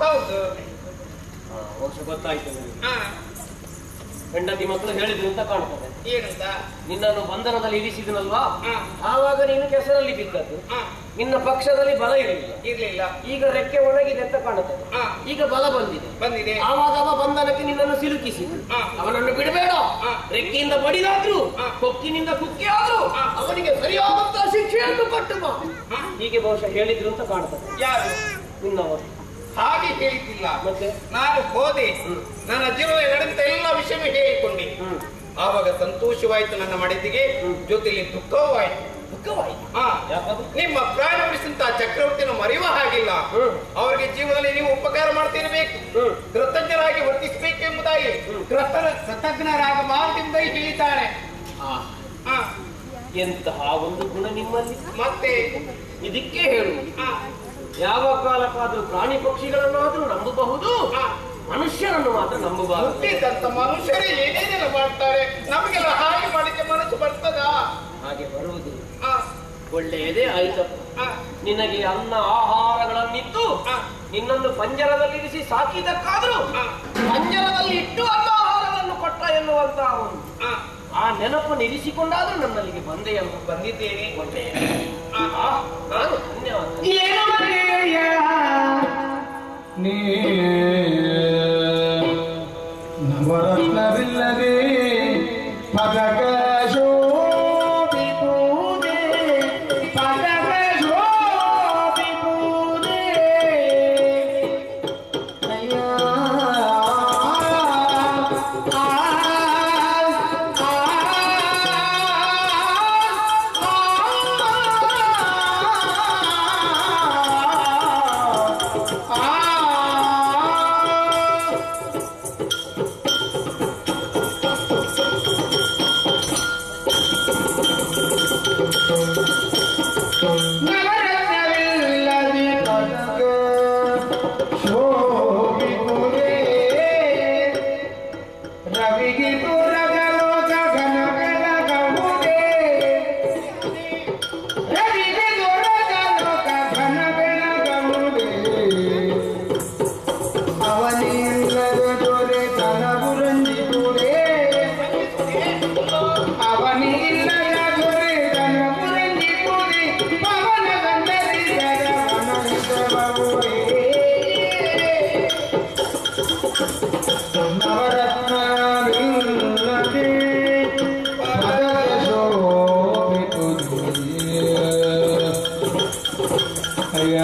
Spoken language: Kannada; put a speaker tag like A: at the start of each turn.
A: ಹೌದು.
B: ಬಹುಶಃ ಗೊತ್ತಾಯ್ತು ನನಗೆ.
A: ಹಾ,
B: ಹೆಂಡತಿ ಮಕ್ಕಳು ಹೇಳಿದ್ರು ಅಂತ ಕಾಣ್ತದೆ.
A: ಏನಂತ?
B: ನಿನ್ನನ್ನು ಬಂಧನದಲ್ಲಿ ಇರಿಸಿದನಲ್ವಾ,
A: ಹಾ,
B: ಆವಾಗ ನೀನು ಕೆಸರಲ್ಲಿ ಬಿದ್ದದ್ದು.
A: ಹಾ,
B: ನಿನ್ನ ಪಕ್ಷದಲ್ಲಿ ಬಲ ಇರಲಿಲ್ಲ.
A: ಇರ್ಲಿಲ್ಲ.
B: ಈಗ ರೆಕ್ಕೆ ಒಣಗಿದೆ ಅಂತ ಕಾಣುತ್ತದೆ.
A: ಹಾ,
B: ಈಗ ಬಲ ಬಂದಿದೆ.
A: ಬಂದಿದೆ.
B: ಆವಾಗ ಅವ ಬಂಧನಕ್ಕೆ ನಿನ್ನನ್ನು ಸಿಲುಕಿಸಿದ್ರು.
A: ಹಾ,
B: ಅವನನ್ನು ಬಿಡಬೇಡ.
A: ಹಾ,
B: ರೆಕ್ಕೆಯಿಂದ ಬಡಿದಾದ್ರು,
A: ಹಾ,
B: ಕೊಕ್ಕಿನಿಂದ ಕುಕ್ಕಿ ಆದ್ರು,
A: ಹಾ,
B: ಅವನಿಗೆ ಸರಿಯಾದಂತಹ ಶಿಕ್ಷೆಯನ್ನು ಕೊಟ್ಟು ಬಾ.
A: ಹಾ.
B: ಹೀಗೆ ಬಹುಶಃ ಹೇಳಿದ್ರು ಅಂತ ಕಾಣ್ತದೆ.
A: ಯಾರು?
B: ನಿನ್ನವರು.
A: ಹಾಗೆ ಹೇಳಿದ್ದಿಲ್ಲ.
B: ಮತ್ತೆ
A: ನಾನು ಹೋದೆ, ನನ್ನ ಜೀವನ ನಡೆದ ಎಲ್ಲ ವಿಷಯ ಹೇಳಿಕೊಂಡೆ. ಆವಾಗ ಸಂತೋಷವಾಯಿತು ನನ್ನ ಮಡದಿಗೆ, ಜೊತೆಲಿ ದುಃಖವಾಯಿತು.
B: ದುಃಖವಾಯಿತು.
A: ಹಾ,
B: ಯಾಕಂದ್ರೆ
A: ನಿಮ್ಮ ಪ್ರಾಣ ಉಳಿಸಿದಂತ ಚಕ್ರವರ್ತಿಯನ್ನು ಮರೆಯುವ ಹಾಗಿಲ್ಲ. ಅವರಿಗೆ ಜೀವನದಲ್ಲಿ ನೀವು ಉಪಕಾರ ಮಾಡ್ತಿರಬೇಕು, ಕೃತಜ್ಞರಾಗಿ ವರ್ತಿಸಬೇಕೆಂಬುದಾಗಿ ಕೃತಜ್ಞರಾಗಬಾರದೆಂದು ಹೇಳಿದ್ದಾಳೆ. ಹಾ,
B: ಎಂತಹ ಒಂದು ಗುಣ ನಿಮ್ಮಲ್ಲಿ.
A: ಮತ್ತೆ
B: ಇದಕ್ಕೆ ಹೇಳು,
A: ಹಾ,
B: ಯಾವ ಕಾಲಕ್ಕಾದ್ರೂ ಪ್ರಾಣಿ ಪಕ್ಷಿಗಳನ್ನಾದ್ರೂ ನಂಬಬಹುದು, ಮನುಷ್ಯನನ್ನು ಮಾತ್ರ ನಂಬಬಾರದು.
A: ಹುಟ್ಟಿದಂತ ಮನುಷ್ಯರೇ ಏನೇನೆಲ್ಲ ಮಾಡ್ತಾರೆ, ನಮಗೆಲ್ಲ ಹಾಗೆ ಮಾಡಿದ್ರೆ ಮನಸ್ಸು ಬರ್ತದಾ?
B: ಹಾಗೆ ಬರುವುದಿಲ್ಲ.
A: ಹಾ,
B: ಒಳ್ಳೆಯದೇ ಆಯ್ತಪ್ಪ.
A: ಹಾ,
B: ನಿನಗೆ ಅನ್ನ ಆಹಾರಗಳನ್ನಿತ್ತು,
A: ಹಾ,
B: ನಿನ್ನನ್ನು ಪಂಜರದಲ್ಲಿರಿಸಿ ಸಾಕಿದಕ್ಕಾದ್ರೂ ಪಂಜರದಲ್ಲಿ ಇಟ್ಟು ಅನ್ನ ಆಹಾರಗಳನ್ನು ಕೊಟ್ಟ ಎನ್ನುವಂತ ಒಂದು
A: ಹಾ,
B: ಆ ನೆನಪನ್ನು ಇರಿಸಿಕೊಂಡಾದ್ರೂ ನನ್ನಲ್ಲಿಗೆ ಬಂದೆಯನ್ನು
A: ಬಂದಿದ್ದೇನೆ.
B: ಒಳ್ಳೆಯ ನಾನು ಧನ್ಯವಾದ.
C: ನವರತ್ನವಿಲ್ಲದೆ ಪದಕ ಶೋಭಿಪೂದೆ, ಪದಕ ಶೋಭಿಪೂದೆ. ಅಯ್ಯ ನವರತ್ನವಿಲ್ಲದೆ ಪದಕ ಶೋಭಿಪೂದೆ, ರವಿಗೆ ದೂರಗಲೋಕ ಘನ ಬೆಳಗವುದೇ, ರವಿಗೆ ದೂರಗಲೋಕ ಘನ ಬೆಳಗವುದೇ. ಅವನಿಲ್ಲದೆ ದೊರೆತನ ಬುರಂಜಿಪುರೇ, ಅವನಿಲ್ಲದ ದೊರೆತನ ಬುರಂಜಿಪುರಿ, ಪವನ ಬಂದರಿದರ ವನಹಿತಬಹುದೇ. ನವರತ್ನವಿಲ್ಲದೆ ಪದಕ ಶೋಭಿಪುದೆ. ಅಯ್ಯ